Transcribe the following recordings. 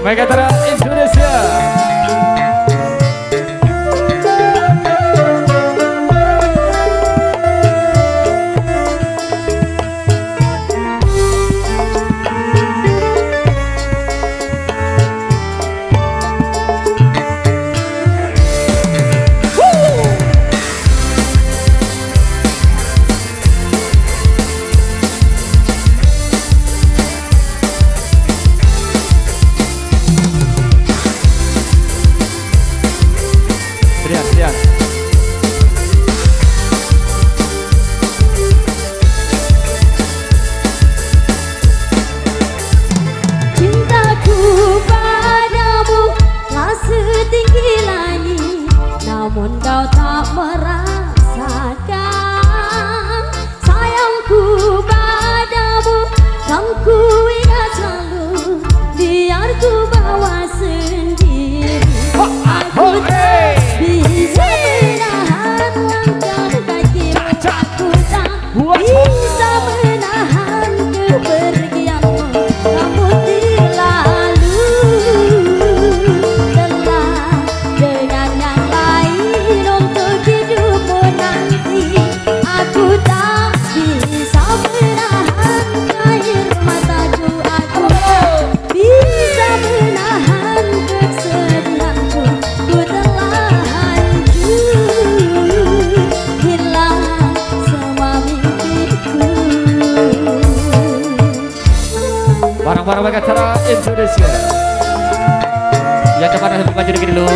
Megatara Indonesia. Namun kau tak merasakan sayangku padamu, kan ku ingat selalu, biar ku bawa sendiri. Aku tak bisa menahan langkah kakimu, aku tak bisa menahan kepergianmu. Kamu terlalu telah dengan yang lain untuk hidupmu nanti. Aku tak bisa menahan air mataku, aku tak bisa menahan kesedihanku. Ku telah hancur, hilang semua mimpiku. Barang-barang Megatara Indonesia. Yang kemana sebelum maju dikit dulu.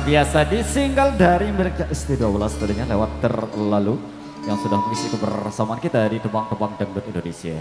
biasa di single dari mereka ST12 tadinya lewat terlalu yang sudah mengisi kebersamaan kita di Tebang-Tebang Dangdut Indonesia.